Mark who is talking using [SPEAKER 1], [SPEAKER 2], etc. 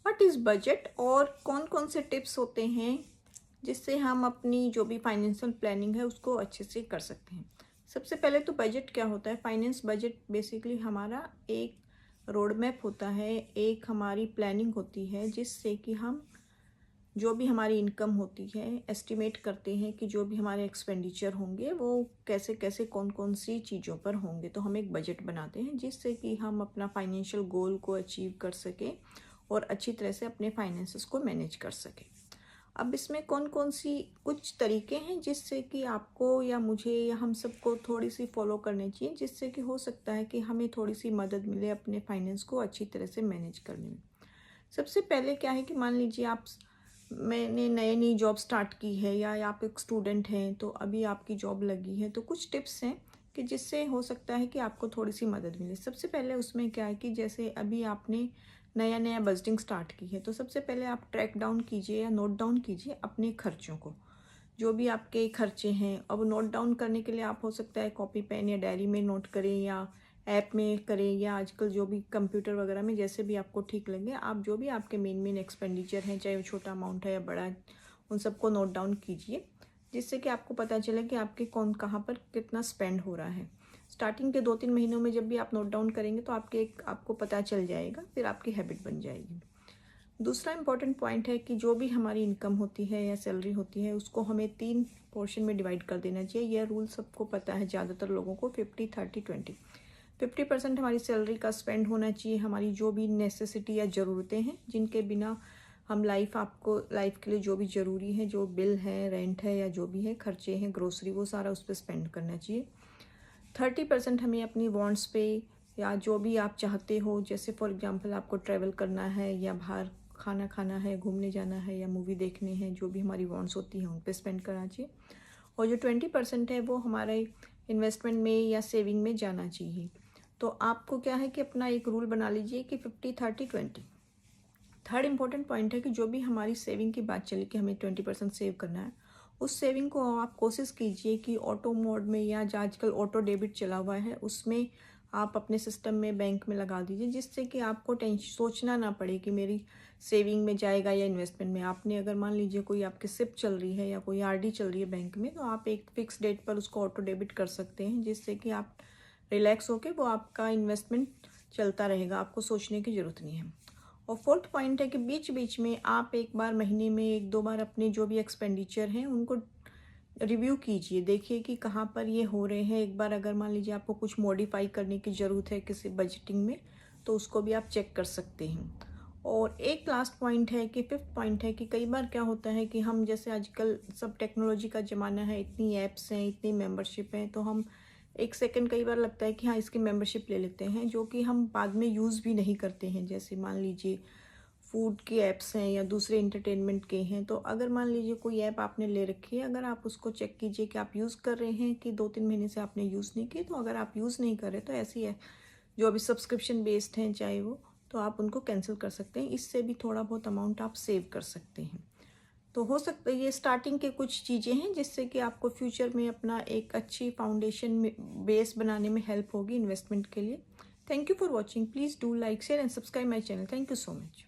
[SPEAKER 1] What is budget और कौन कौन से टिप्स होते हैं जिससे हम अपनी जो भी फाइनेंशियल प्लानिंग है उसको अच्छे से कर सकते हैं। सबसे पहले तो बजट क्या होता है? फाइनेंस बजट बेसिकली हमारा एक रोड मैप होता है, एक हमारी प्लानिंग होती है जिससे कि हम जो भी हमारी इनकम होती है एस्टिमेट करते हैं कि जो भी हमारे एक्सपेंडिचर होंगे वो कैसे कैसे कौन कौन सी चीज़ों पर होंगे। तो हम एक बजट बनाते हैं जिससे कि हम अपना फाइनेंशियल गोल को अचीव कर सकें और अच्छी तरह से अपने फाइनेंसेस को मैनेज कर सकें। अब इसमें कौन कौन सी कुछ तरीके हैं जिससे कि आपको या मुझे या हम सबको थोड़ी सी फॉलो करनी चाहिए, जिससे कि हो सकता है कि हमें थोड़ी सी मदद मिले अपने फाइनेंस को अच्छी तरह से मैनेज करने में। सबसे पहले क्या है कि मान लीजिए मैंने नई जॉब स्टार्ट की है या आप एक स्टूडेंट हैं तो अभी आपकी जॉब लगी है, तो कुछ टिप्स हैं कि जिससे हो सकता है कि आपको थोड़ी सी मदद मिले। सबसे पहले उसमें क्या है कि जैसे अभी आपने नया बजटिंग स्टार्ट की है तो सबसे पहले आप ट्रैक डाउन कीजिए या नोट डाउन कीजिए अपने खर्चों को, जो भी आपके खर्चे हैं। अब नोट डाउन करने के लिए आप हो सकता है कॉपी पेन या डायरी में नोट करें या ऐप में करें या आजकल जो भी कंप्यूटर वगैरह में, जैसे भी आपको ठीक लगे। आप जो भी आपके मेन एक्सपेंडिचर हैं, चाहे वो छोटा अमाउंट है या बड़ा है, उन सबको नोट डाउन कीजिए जिससे कि आपको पता चले कि आपके कौन कहाँ पर कितना स्पेंड हो रहा है। स्टार्टिंग के 2-3 महीनों में जब भी आप नोट डाउन करेंगे तो आपको पता चल जाएगा, फिर आपकी हैबिट बन जाएगी। दूसरा इम्पॉर्टेंट पॉइंट है कि जो भी हमारी इनकम होती है या सैलरी होती है उसको हमें 3 पोर्शन में डिवाइड कर देना चाहिए। यह रूल सबको पता है, ज़्यादातर लोगों को 50-30-20। 50% हमारी सैलरी का स्पेंड होना चाहिए हमारी जो भी नेसेसिटी या ज़रूरतें हैं, जिनके बिना हम लाइफ के लिए जो भी ज़रूरी है, जो बिल है, रेंट है या जो भी है खर्चे हैं, ग्रोसरी, वो सारा उस पर स्पेंड करना चाहिए। 30% हमें अपनी वांट्स पे या जो भी आप चाहते हो, जैसे फॉर एग्जांपल आपको ट्रैवल करना है या बाहर खाना खाना है, घूमने जाना है या मूवी देखने हैं, जो भी हमारी वांट्स होती हैं उन पे स्पेंड करना चाहिए। और जो 20% है वो हमारे इन्वेस्टमेंट में या सेविंग में जाना चाहिए। तो आपको क्या है कि अपना एक रूल बना लीजिए कि 50-30-20। थर्ड इम्पॉर्टेंट पॉइंट है कि जो भी हमारी सेविंग की बात चली कि हमें 20% सेव करना है, उस सेविंग को आप कोशिश कीजिए कि ऑटो मोड में या जो आजकल ऑटो डेबिट चला हुआ है उसमें आप अपने सिस्टम में बैंक में लगा दीजिए, जिससे कि आपको टेंशन सोचना ना पड़े कि मेरी सेविंग में जाएगा या इन्वेस्टमेंट में। आपने अगर मान लीजिए कोई आपकी सिप चल रही है या कोई आरडी चल रही है बैंक में, तो आप एक फिक्स डेट पर उसको ऑटो डेबिट कर सकते हैं, जिससे कि आप रिलैक्स होकर वो आपका इन्वेस्टमेंट चलता रहेगा, आपको सोचने की ज़रूरत नहीं है। और फोर्थ पॉइंट है कि बीच बीच में आप एक बार महीने में 1-2 बार अपने जो भी एक्सपेंडिचर हैं उनको रिव्यू कीजिए, देखिए कि कहाँ पर ये हो रहे हैं। एक बार अगर मान लीजिए आपको कुछ मॉडिफाई करने की ज़रूरत है किसी बजटिंग में, तो उसको भी आप चेक कर सकते हैं। और एक लास्ट पॉइंट है कि फिफ्थ पॉइंट है कि कई बार क्या होता है कि हम जैसे आजकल सब टेक्नोलॉजी का ज़माना है, इतनी ऐप्स हैं, इतनी मेंबरशिप हैं, तो हम एक सेकंड कई बार लगता है कि हाँ इसकी मेंबरशिप ले लेते हैं, जो कि हम बाद में यूज़ भी नहीं करते हैं। जैसे मान लीजिए फूड के ऐप्स हैं या दूसरे इंटरटेनमेंट के हैं, तो अगर मान लीजिए कोई ऐप आपने ले रखी है, अगर आप उसको चेक कीजिए कि आप यूज़ कर रहे हैं कि 2-3 महीने से आपने यूज़ नहीं की, तो अगर आप यूज़ नहीं कर रहे तो ऐसी है जो अभी सब्सक्रिप्शन बेस्ड हैं चाहे वो, तो आप उनको कैंसिल कर सकते हैं। इससे भी थोड़ा बहुत अमाउंट आप सेव कर सकते हैं। तो हो सकता है ये स्टार्टिंग के कुछ चीज़ें हैं जिससे कि आपको फ्यूचर में अपना एक अच्छी फाउंडेशन बेस बनाने में हेल्प होगी इन्वेस्टमेंट के लिए। Thank you for watching. Please do like, share and subscribe my channel. Thank you so much.